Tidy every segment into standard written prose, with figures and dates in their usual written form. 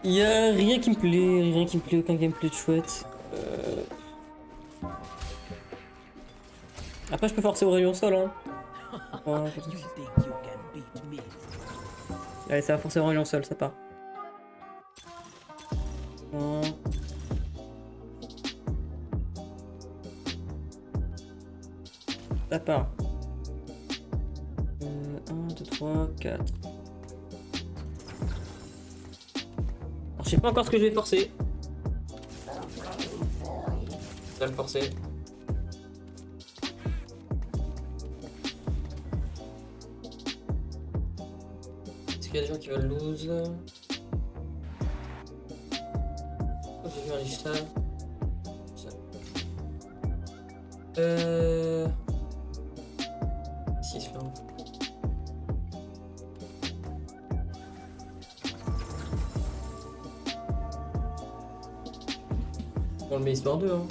Il y a rien qui me plaît, aucun gameplay de chouette. Après, je peux forcer au rayon sol, hein. Ouais, allez, ça va forcer au rayon sol, ça part. Non. Ça part. 1, 2, 3, 4. Alors, je sais pas encore ce que je vais forcer. Je vais le forcer. Est-ce qu'il y a des gens qui veulent lose? Oh, j'ai vu un digital. Si, je fais un. On le met histoire 2, hein.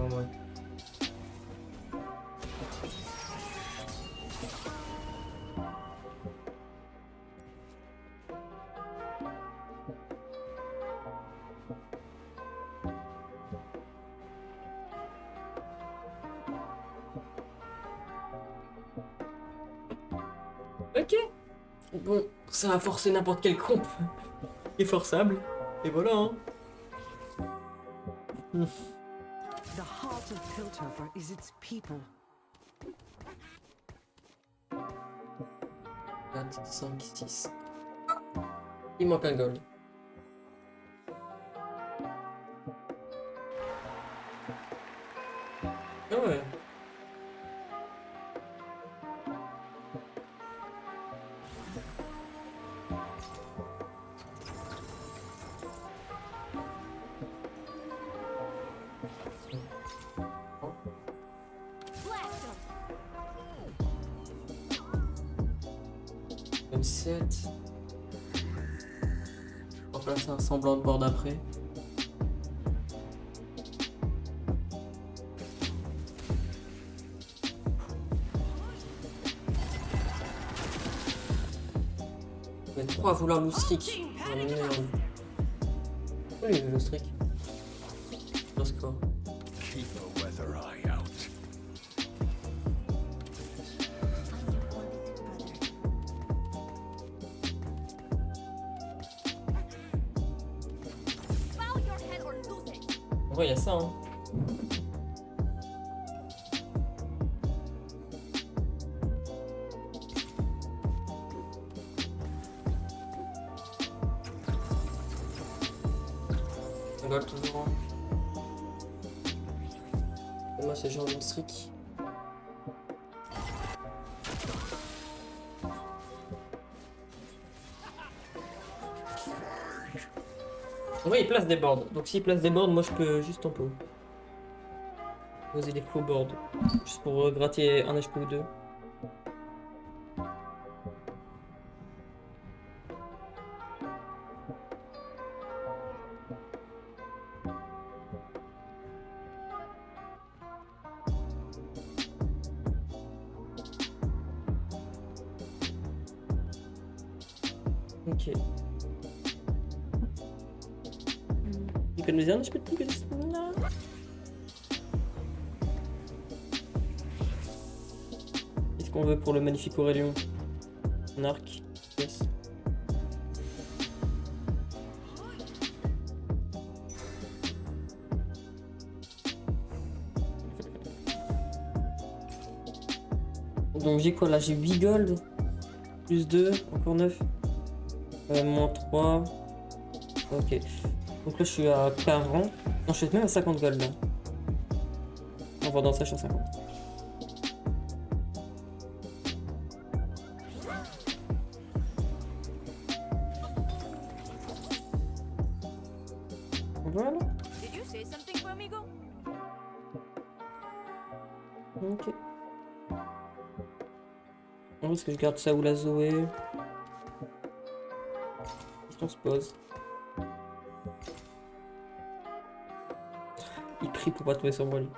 Ouais. Ok. Bon, ça va forcer n'importe quel comp. Est forçable. Et voilà, hein. The heart of Piltover is its people. 4, 5, 6. Il manque un gold. Ah ouais. Blast 'em. 27. On va placer un semblant de board après. On est 3 à vouloir le streak. Oh merde. Oui, il veut le streak. Bon score. Keep a weather eye out. Bow your head or lose it. En vrai, il y a ça, hein. On gold toujours, hein. Et moi, c'est genre une streak. En vrai, il place des boards. Donc, s'il place des boards, moi, je peux juste en pot. Poser des faux boards. Juste pour gratter un HP ou deux. Ok. Économiser un HP de plus. Non. Qu'est-ce qu'on veut pour le magnifique Aurélien? Un arc. Yes. Donc j'ai quoi là? J'ai 8 gold. Plus 2, encore 9. Moins 3. Ok. Donc là je suis à 40. Non, je suis même à 50 gold là. En vendant ça, je suis à 50. Voilà. Did you say something, amigo? Ok. Est-ce que je garde ça ou la Zoé? On se pose. Il prie pour pas tomber sur moi lui.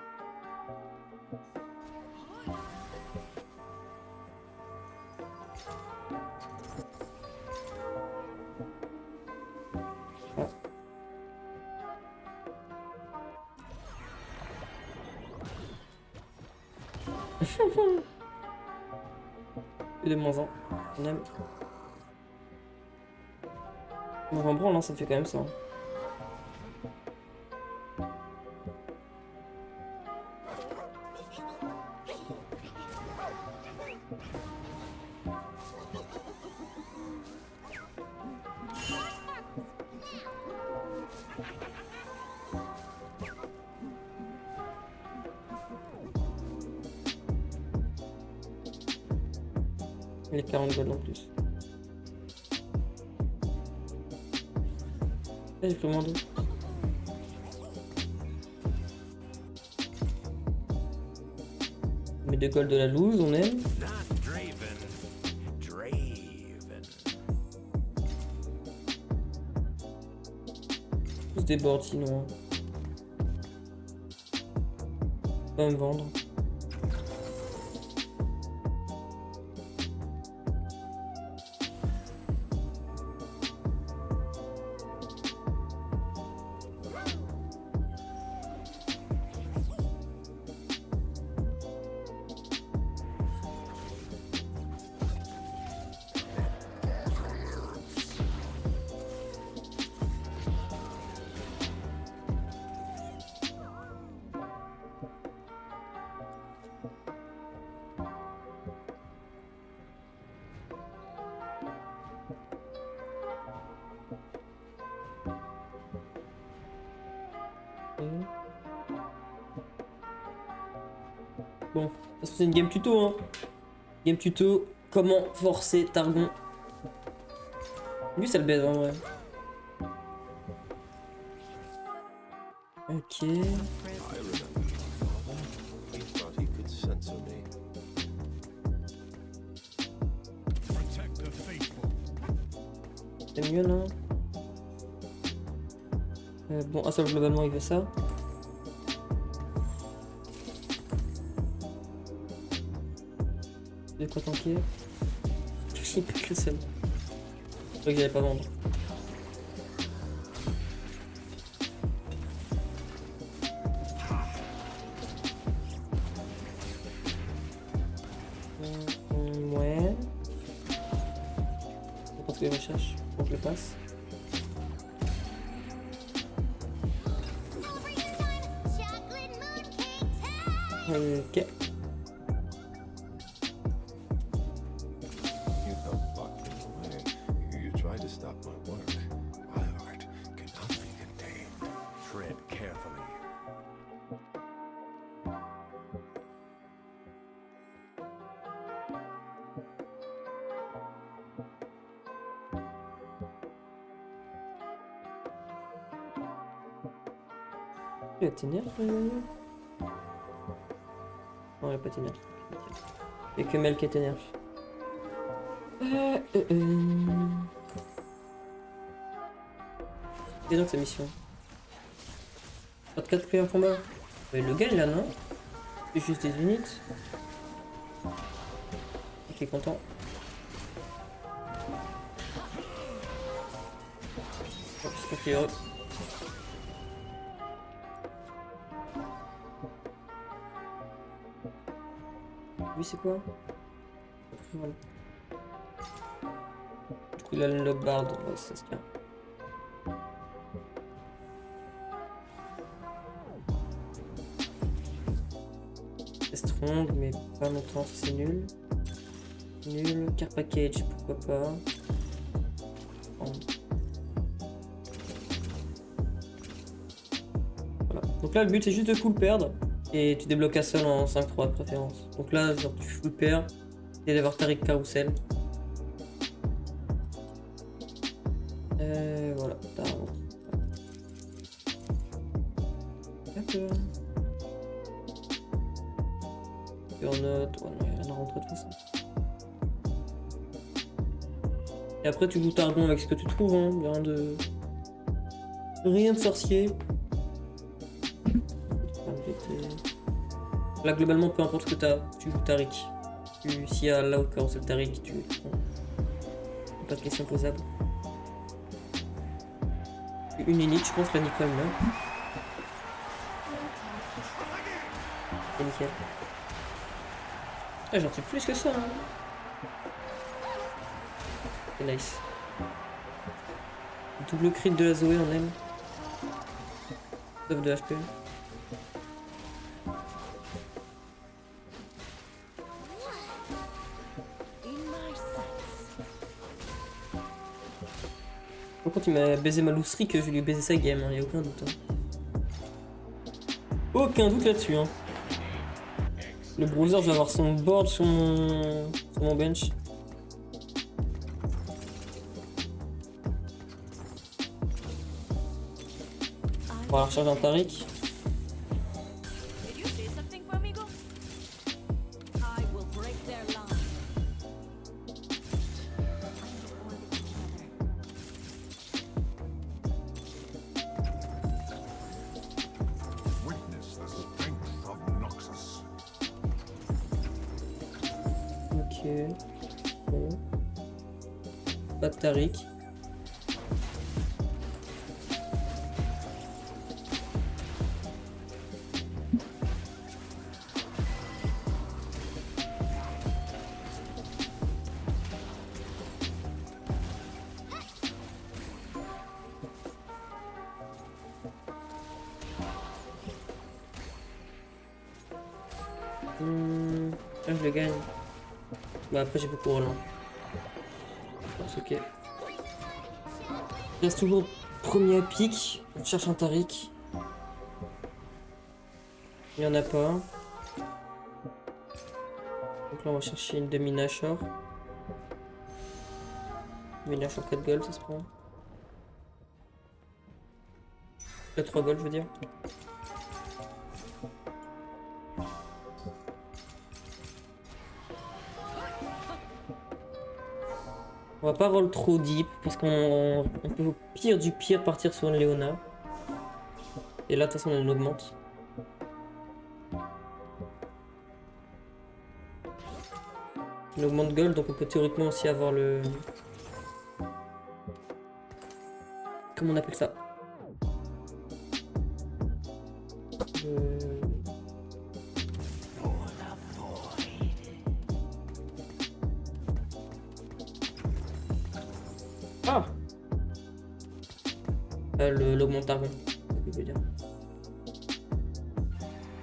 Ah. Et de moins 1. On aime. On va en branle, hein, ça fait quand même ça. Les 40 gold en plus. J'ai pris moins 2. Mais 2 gold de la loose, on aime. Not Draven. Draven. Tous des boards sinon. On va me vendre. Bon, de toute façon c'est une game tuto hein. Game tuto, comment forcer Targon. Lui ça le baise en vrai. Ok. I remember. He thought he could censor me. Protect the faithful. C'est mieux là. Bon, Assault globalement il fait ça. De quoi tanker. J'ai plus que le seul. Je crois que j'allais pas vendre. Ouais. Je pense que je recherche. Faut que je le passe. Ok. You helped block me away. You tried to stop my work. My art cannot be contained. Tread carefully. Il a ténèbres non, il a pas ténèbres. Il y a que Mel qui est ténèbres. Et donc sa mission. 4 pris en combat. Il le gagne là, non? C'est juste des unités. Ok, content. Oh, j'espère qu'il est heureux. Lui c'est quoi? Voilà. Du coup il a le lockbard, ouais, ça se tient. C'est strong mais pas longtemps, c'est nul. Nul, car package pourquoi pas. Oh. Voilà. Donc là le but c'est juste de full perdre. Et tu débloques un seul en 5-3 de préférence. Donc là, genre, tu full perds et d'avoir Tariq Carousel. Voilà, t'as un bon. D'accord. Et en note, ouais, non, il y a rien à rentrer de toute façon. Et après tu joues Targon avec ce que tu trouves, hein. Rien de sorcier. Là globalement peu importe ce que t'as, tu joues Taric. S'il y a là au cas où c'est le Taric, tu prends. Pas de question posable. Une unité, je pense, la Nicole là. C'est nickel. Ah, j'en tue plus que ça. Hein. C'est nice. Double crit de la Zoé, on aime. Sauf de HP. Quand il m'a baisé ma lousterie que je lui ai baisé sa game, hein, y a aucun doute. Hein. Aucun doute là-dessus. Hein. Le browser, je vais avoir son board sur mon bench. On va recharger un Taric. Did you say something for me, Go? I will break their line. Witness the strength of Noxus. Ok. Bon. Pas de Taric. Ah, je le gagne. Bah après j'ai beaucoup Roland. C'est ok. Il reste toujours premier à pic. On cherche un Taric. Il n'y en a pas. Donc là on va chercher une demi-Nashor. Demi-Nashor 4 gold ça se prend. 3 gold je veux dire. On va pas roll trop deep parce qu'on peut au pire du pire partir sur une Léona. Et là de toute façon on augmente. On augmente gold donc on peut théoriquement aussi avoir le... Comment on appelle ça? Ah, l'augmentation, je veux dire.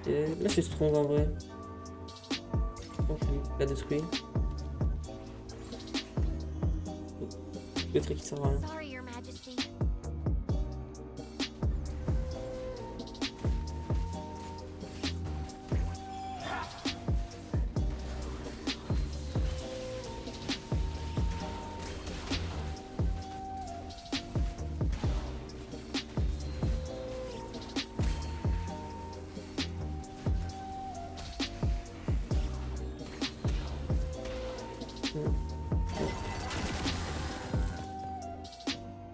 Et là je suis strong en vrai. Donc je la détruit. Le truc qui sert à rien. Sorry, Your Majesty.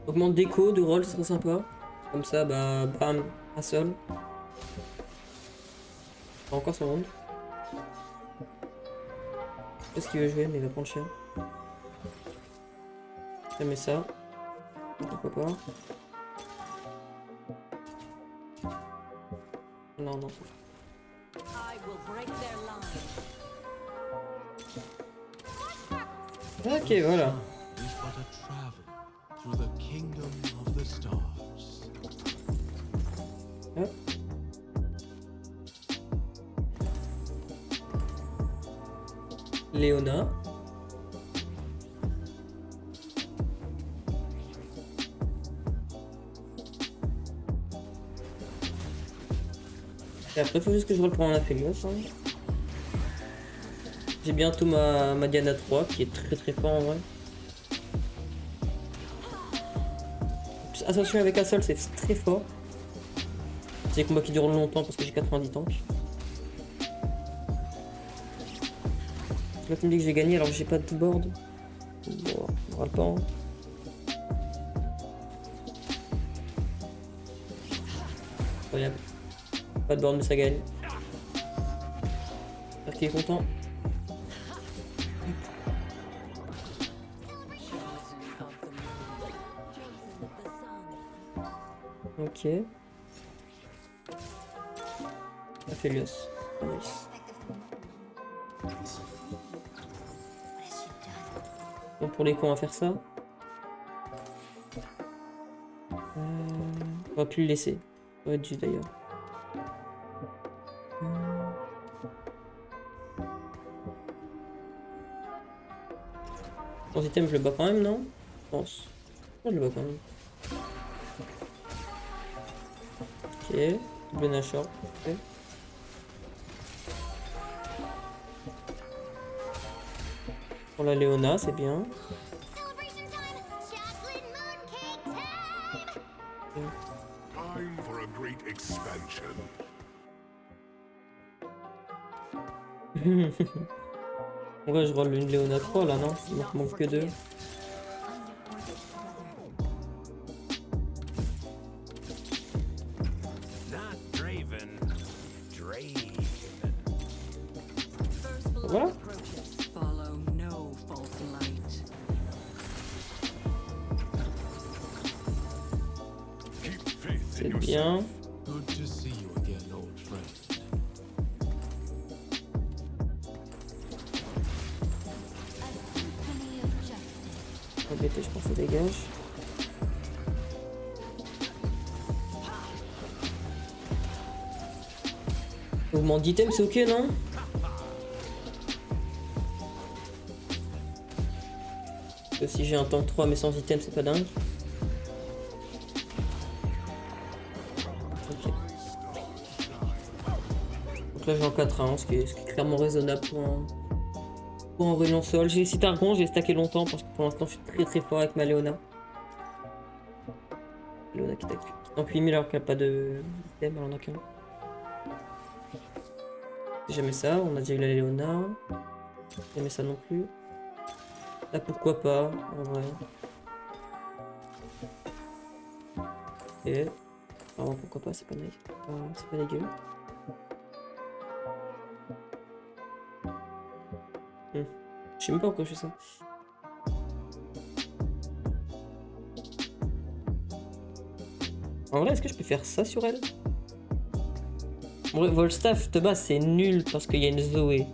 Augmente déco de roll, ce serait sympa. Comme ça, bah, bam, un seul. Encore son round. Je sais pas ce qu'il veut jouer, mais il va prendre cher. Je mets ça. Pourquoi pas. Non, non. I will break their line. Ok, voilà. Is but a travel through the kingdom of the stars. Hop. Léona. Et après, il faut juste que je reprends un Aphelios. Hein. J'ai bientôt ma Diana 3 qui est très très fort en vrai. Attention avec Assol, c'est très fort. C'est des combats qui durent longtemps parce que j'ai 90 tanks. Là tu me dis que j'ai gagné alors que j'ai pas de board. Bon, on va le serpent. Incroyable. Pas de borne mais ça gagne. J'espère qu'il est content. Ok. Aphelios. Nice. Bon, pour les cons, on va faire ça. On va plus le laisser. On va être dû d'ailleurs. Son item, je le bats quand même, non? Je pense. Je le bats quand même. Ok. Double Nashor. Okay. Pour la Léona, c'est bien. Time for a great expansion. En vrai, je roll une Léona 3 là, non? Il m'en manque que 2. Not Draven. Draven. First blood Voilà. approaches. Follow no false light. Keep faith in C'est yourself. bien. Good to see you again, old friend. Embêté, je pense que ça dégage. Mouvement d'item, c'est ok, non? Parce que si j'ai un tank 3 mais sans item, c'est pas dingue. Ok. Donc là j'ai en 4-1, ce qui est clairement raisonnable pour un reliant sol. J'ai essayé Targon, j'ai stacké longtemps parce que pour l'instant je suis très fort avec ma Léona. Léona qui tank 8000 alors qu'elle n'a pas de item, elle en a qu'un. Jamais ça, on a déjà eu la Léona. Jamais ça non plus. Là pourquoi pas, en vrai. Et vraiment pourquoi pas, c'est pas nice. C'est pas dégueu. Je sais même pas pourquoi je fais ça. En vrai, est-ce que je peux faire ça sur elle? En vrai, Volstaff de base c'est nul parce qu'il y a une Zoé.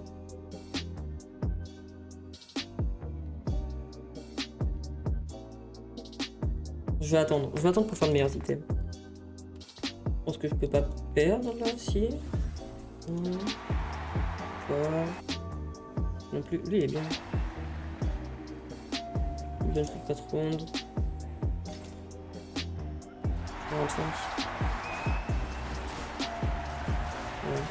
Je vais attendre pour faire de meilleurs items. Je pense que je peux pas perdre là, si. Voilà. Non plus, lui il est bien. Il donne plus 4 rondes. 45. Ouais.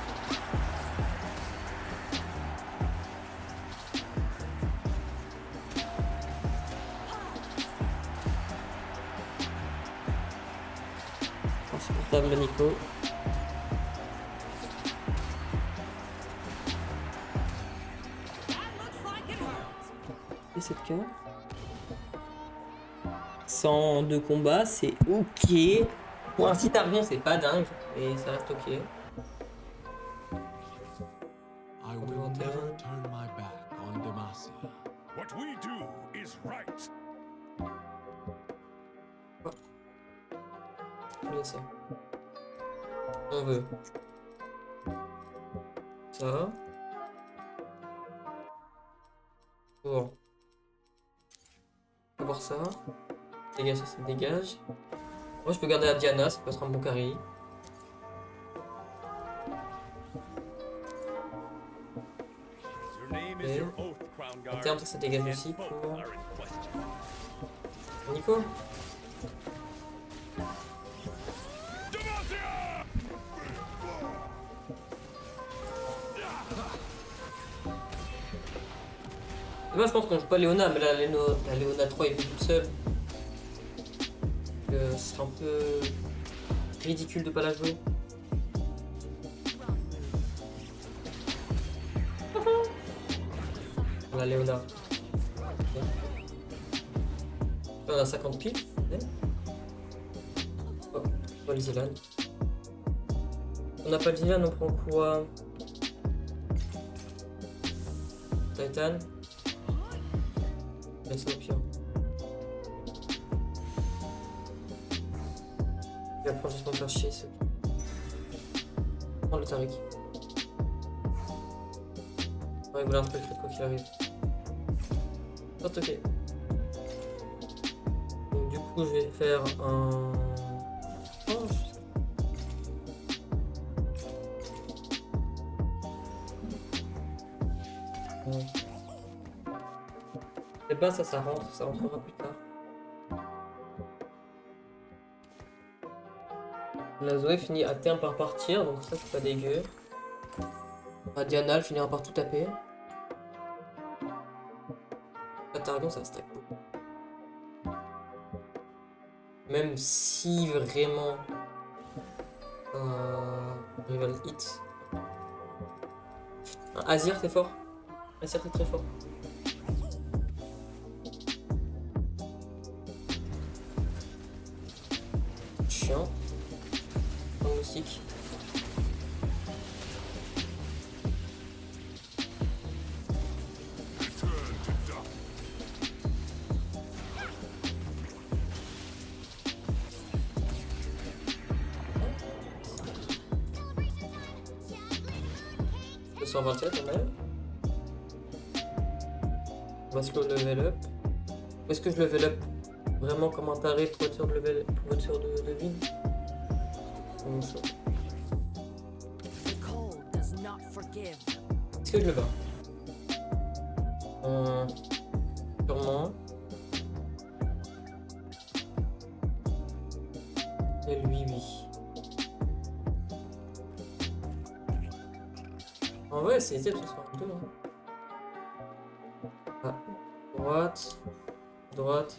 Insupportable Nico. Et 7K. 102 combats, c'est ok. Pour un site Argon, c'est pas dingue, mais ça reste ok. I will never turn my back on Demacia. What we do is right. Bien ça. On veut. Ça. Bon. On va voir ça. Dégage, ça dégage. Moi je peux garder la Diana, ça peut être un bon carry. Your name is is your your oath, Crown À Guard. terme, ça dégage aussi pour Nico. Moi je pense qu'on joue pas Léona, mais la Léona 3 est venue toute seule. C'est un peu ridicule de pas la jouer. La Léona. Ok. On a 50 piles. Ouais. Oh, pas le Zilan. On n'a pas le Zilan, on prend quoi? Titan. Laisse-moi pire. Je vais prendre juste pour me faire chier. Prends le Tariq. Ouais, il voulait un peu le crit quoi qu'il arrive. Oh, ok. Donc du coup je vais faire un... Oh, ouais. Et bah ça rentrera plus tard. La Zoé finit à terme par partir, donc ça c'est pas dégueu. La Diana elle finira par tout taper. La Targon ça stack beaucoup. Même si vraiment rival hit. Azir t'es fort. Azir t'es très fort. Chiant. Un moustique. Return to dust. Le 127 on a. On va slow level up. Où est-ce que je level up vraiment comme un taré pour être sûr de level, pour être sûr de win? The cold does not forgive. Est-ce que je le bats? Sûrement. Et lui, oui. En vrai, c'est essayer de se faire un peu. Ah. Droite. Droite.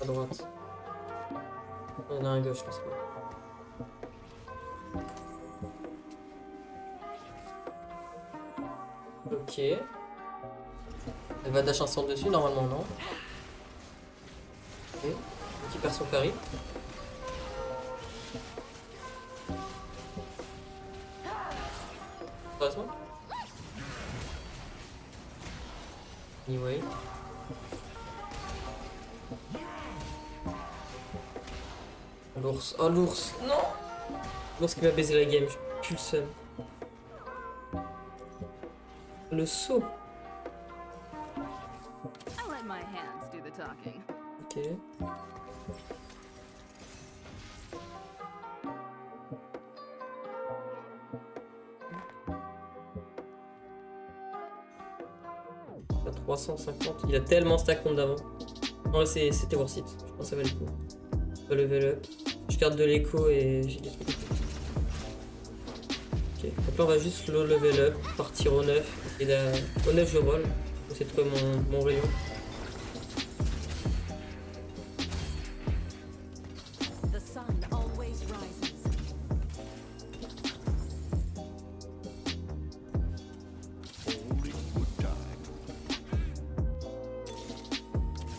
À droite. Il y en a un à gauche, je pense pas. Ok. Elle va dash un centre dessus, normalement non. Ok. Qui perd son carry. Sérieusement? Anyway. L'ours. Oh l'ours. Non! L'ours qui va baiser la game. Je pue le seum. Le saut. I'll let my hands do the talking. Ok. Il a 350. Il a tellement stack contre d'avant. En vrai, c'était worth it. Je pense que ça valait le coup. Je vais level up. Je garde de l'écho et j'ai des trucs. Ok. Donc là, on va juste low level up, partir au 9. Et là, au 9, je roll. C'est de quoi mon rayon. The sun always rises. Only good time.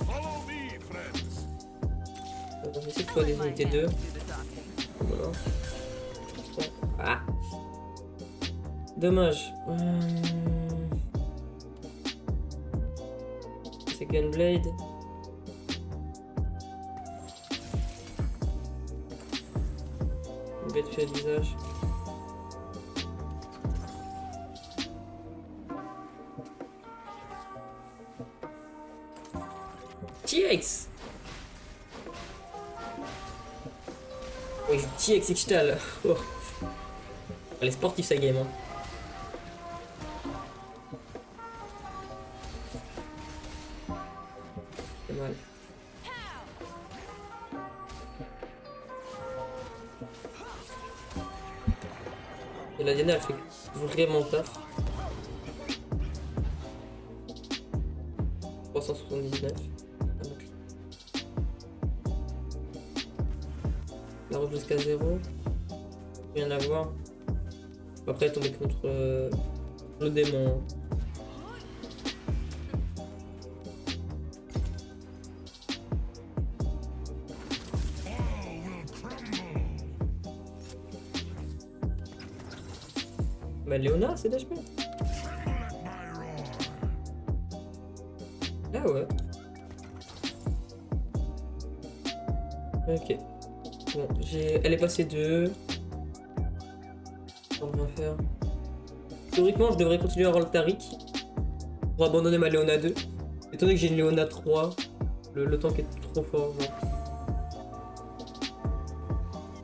Follow me, friends. On va essayer de I'll trouver let des my unités hands 2. do the talking. Voilà. Ah. Dommage. C'est Gunblade. Une bête fait le visage. TX. Oui, TX Ixtal. Oh. Elle est sportive sa game. Hein. C'est mal. Et la Diana elle fait vraiment taf. 379. La route jusqu'à 0. Rien à voir. Après, elle est tombée contre le démon. Bah Léona, c'est d'HP. Ah ouais. Ok. Bon, elle est passée 2. On va faire. Théoriquement, je devrais continuer à avoir le Tariq pour abandonner ma Léona 2. Étant donné que j'ai une Léona 3, le tank est trop fort. Genre.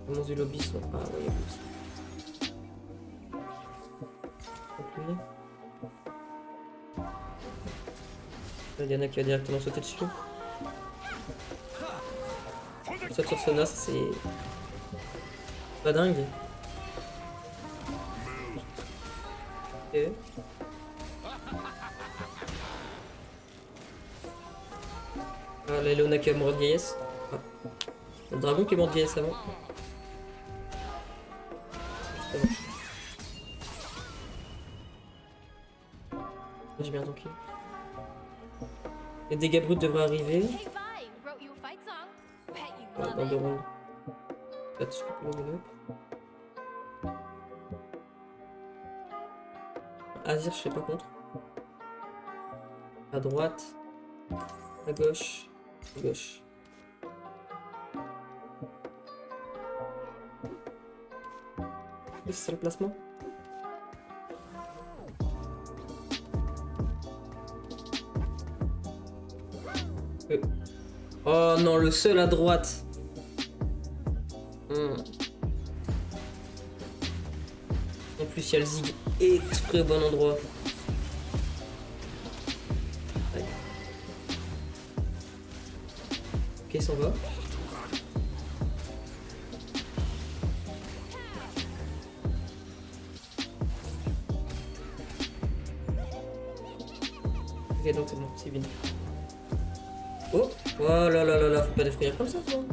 Comment les lobbies sont. Ah ouais, il y en a qui va directement sauter dessus. Ça sur Sona, ça c'est pas dingue. Ok. Ah, la Léona qui est morte de vieillesse. Ah. Le dragon qui est mort de vieillesse avant. Ça marche. J'ai bien ton kill. Les dégâts bruts devraient arriver. Hey, Vi, wrote you a fight song. Bet you love Dans 2 it. rondes. Là-dessus, je peux level up. Azir, je sais pas contre. À droite. À gauche. À gauche. C'est le placement. Oh non, le seul à droite. En plus, il y a le zig exprès au bon endroit. Ouais. Ok, il s'en va. Ok, donc c'est bon, c'est bien. Oh, oh là là là là, faut pas défrayer comme ça, toi.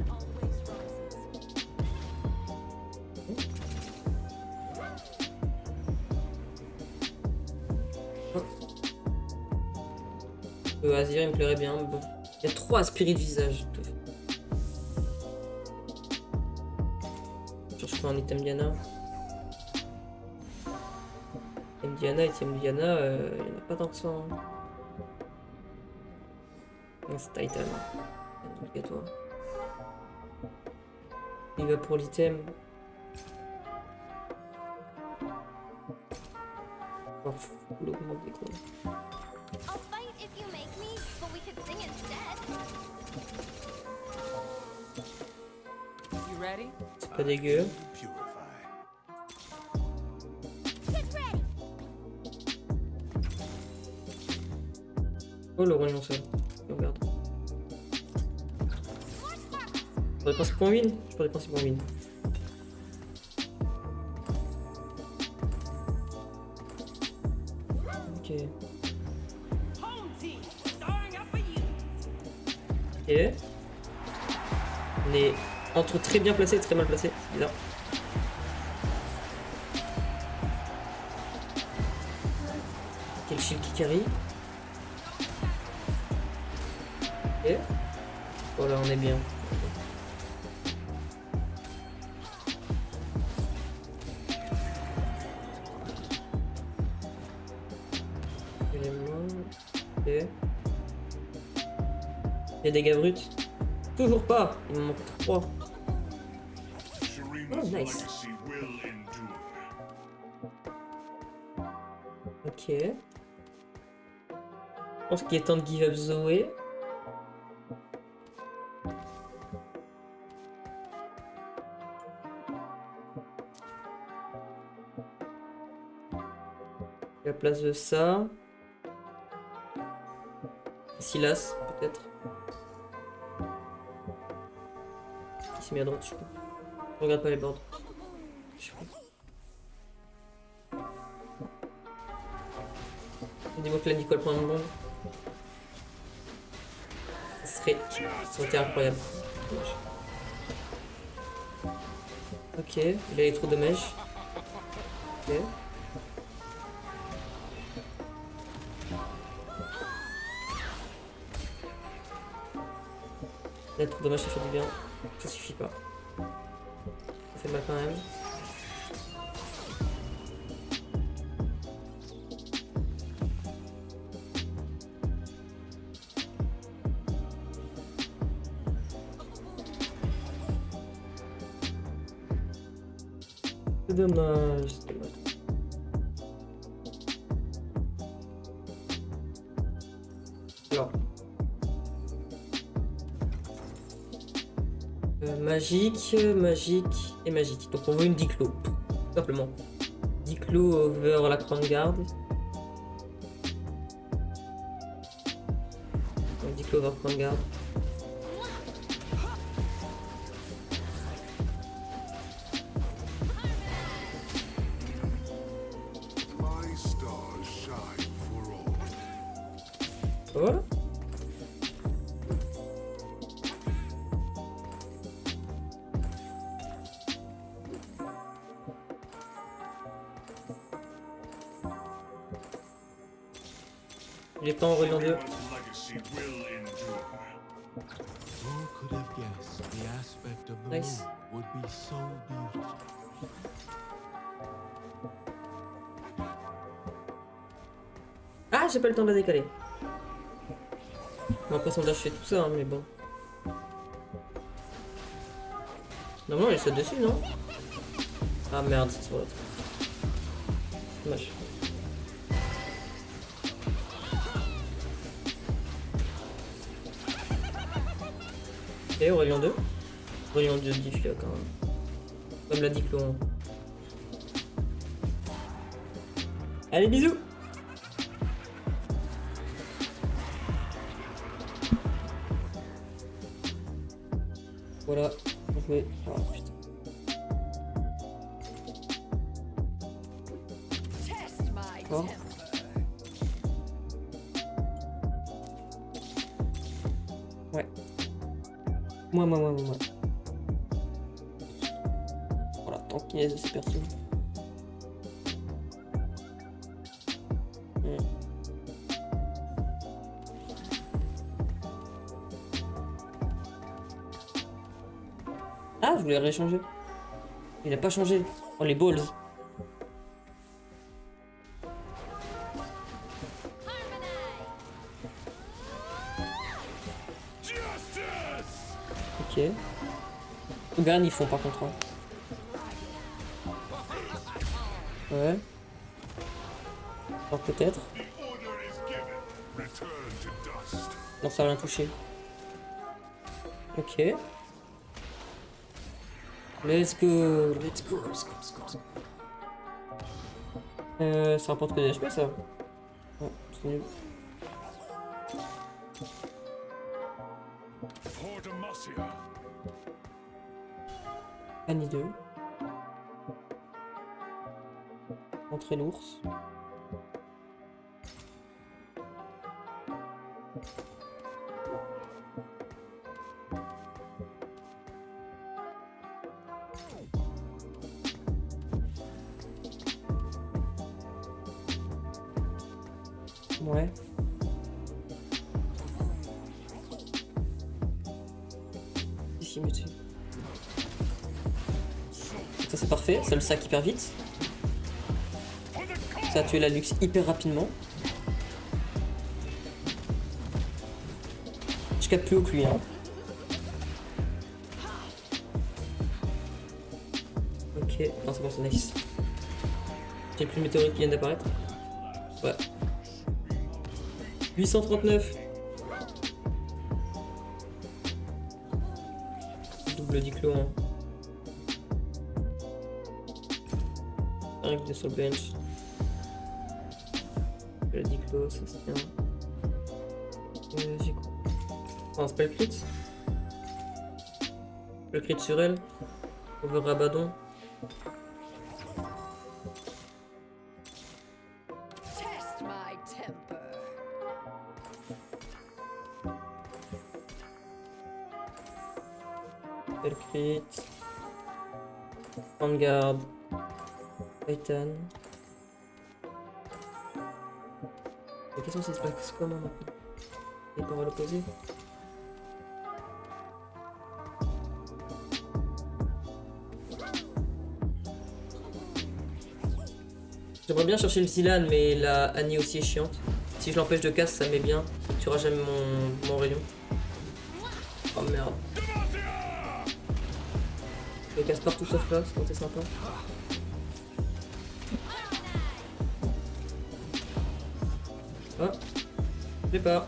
Azir, il me plairait bien, mais bon. Il y a 3 aspirés de visage. Je prends un item Diana. Item Diana, item Diana, il n'y en a pas tant que ça. Hein. C'est Titan. C'est obligatoire. Il va pour l'item. Oh, faut l'augmenter quoi. I'll fight if you make me, but we could sing instead. You ready? C'est pas dégueu. Purify. Get ready. Oh le roi seul. Et on regarde. Je pourrais penser pour un win. Je pourrais penser pour un win. Ok. Ok. On est entre très bien placé et très mal placé. C'est bizarre. Quel shield qui carry. Ok. Voilà, on est bien. Ok. Les dégâts bruts. Toujours pas. Il me manque 3. Shireen's Oh, nice. legacy will endure. Ok. Je pense qu'il est temps de give up Zoé. À la place de ça. Silas, peut-être. Il s'est mis à droite, je sais pas. Je regarde pas les boards. Je sais pas. Dis-moi que la Nicole prend une bombe. Ça aurait été incroyable. Dommage. Ok, il a eu trop de mèches. Ok. Il a trop de dommages, ça fait du bien. Ça suffit pas. Ça fait mal quand même. C'est dommage, c'est dommage. Alors. Magique, magique et magique. Donc on veut une diclo, tout simplement. Diclo over la crown garde. Donc diclo over crown garde. My stars shine for all. Voilà. Il est pas en reliant 2. Everyone's legacy will endure. Who could have guessed the aspect of the Nice. moon would be so beautiful? Ah, j'ai pas le temps de la décaler. Bon, après, sondage, je fais tout ça, hein, mais bon. Normalement, elle saute dessus, non? Ah merde, c'est sur l'autre. Dommage. Et Aurélien 2. Aurélien 2 diff là quand même. Comme l'a dit Clon. Allez, bisous! Voilà, on jouait. Ah putain. Test my Oh. temper. Ouais. Moi. Voilà, tant qu'il y a ces personnes. Ah, je voulais réchanger. Il a pas changé. Oh, les balls. Ok. Gagne, ils font par contre. Hein. Ouais. Alors peut-être. The order is given. Return to dust. Non, ça a rien touché. Ok. Let's go. Let's go. Ça rapporte que des HP ça. Oh, c'est nul. For Demacia. Annie 2. Entrée l'ours. Ouais. Ici, mais dessus. Ça c'est parfait, ça le sac hyper vite. Ça a tué la luxe hyper rapidement. Je capte plus haut que lui. Hein. Ok, non c'est bon, c'est nice. J'ai plus le météorite qui vient d'apparaître. Ouais. 839. Double diclo. Hein. 5 de sur le bench. Le diclo, ça se tient. J'ai quoi? Oh, un spell crit. Le crit sur elle. Over Rabadon. Test my temper. Spell crit. Vanguard. Titan. La question c'est se passe comment maintenant? Les paroles opposées. J'aimerais bien chercher le Zilan, mais la Annie aussi est chiante. Si je l'empêche de casse, ça met bien. Ça tuera jamais mon rayon. Oh merde. Je le casse partout sauf là, c'est sympa. Je sais pas.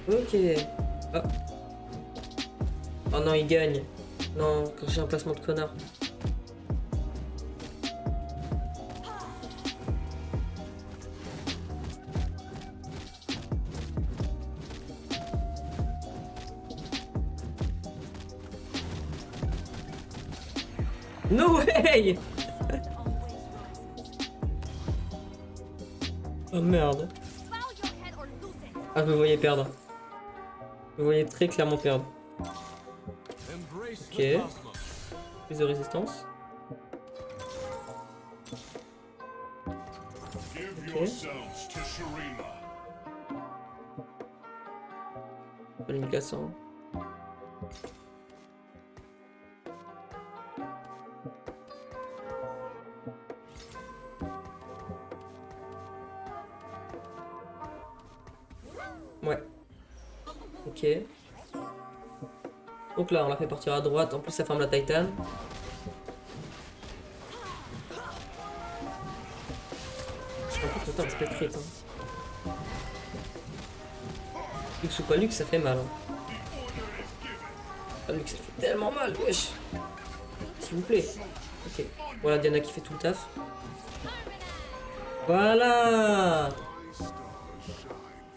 Ok. Ah. Oh non, il gagne. Non, quand j'ai un placement de connard. No way! Oh merde. Bow your head or lose it. Ah, je me voyais perdre. Je me voyais très clairement perdre. Embrace Ok. the cosmos. Plus de résistance. Give Okay. yourselves to Shurima. Pas le 1400. Ouais. Ok. Donc là, on l'a fait partir à droite. En plus, ça ferme la Titan. Je crois que c'est respect crit. Hein. Lux ou pas Lux, ça fait mal. Hein. Ah, Lux, ça fait tellement mal, wesh. S'il vous plaît. Ok. Voilà Diana qui fait tout le taf. Voilà.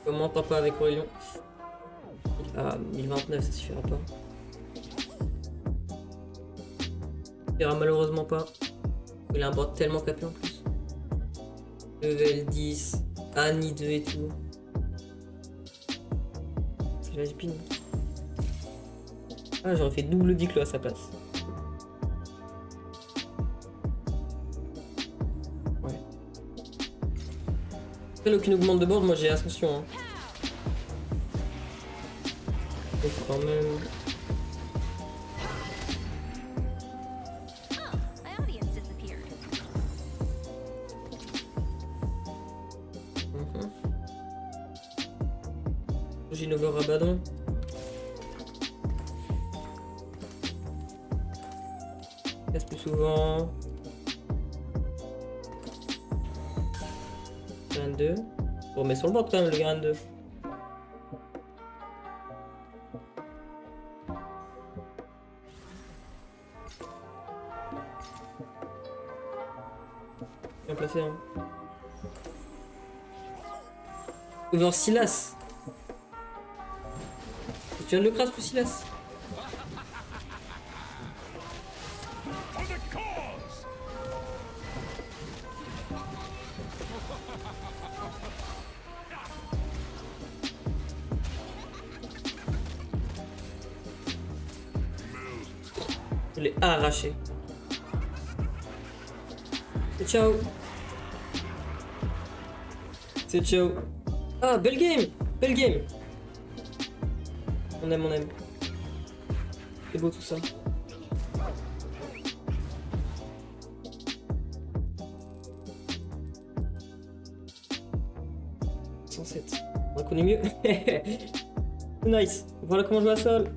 Comment t'en pas avec Aurélien? Ah, 1029, ça suffira pas. Ça suffira malheureusement pas. Il a un board tellement capé en plus. Level 10, Annie 2 et tout. C'est la spin. Ah, j'aurais fait double Diclo à sa place. Ouais. Après, aucune augmente de board, moi j'ai Ascension. Hein. Donc quand même. Oh, my audience disappeared. J'ai une over Abaddon. Casse plus souvent. 22. Bon, mais sur le board quand même le grain 2. Bien placé, hein. Over Silas. Tu viens de le crash pour Silas. For the cause! Je l'ai arraché. Et ciao. C'est ciao. Ah, belle game. Belle game. On aime, on aime. C'est beau tout ça. 107. On a connu mieux. Nice. Voilà comment jouer à sol.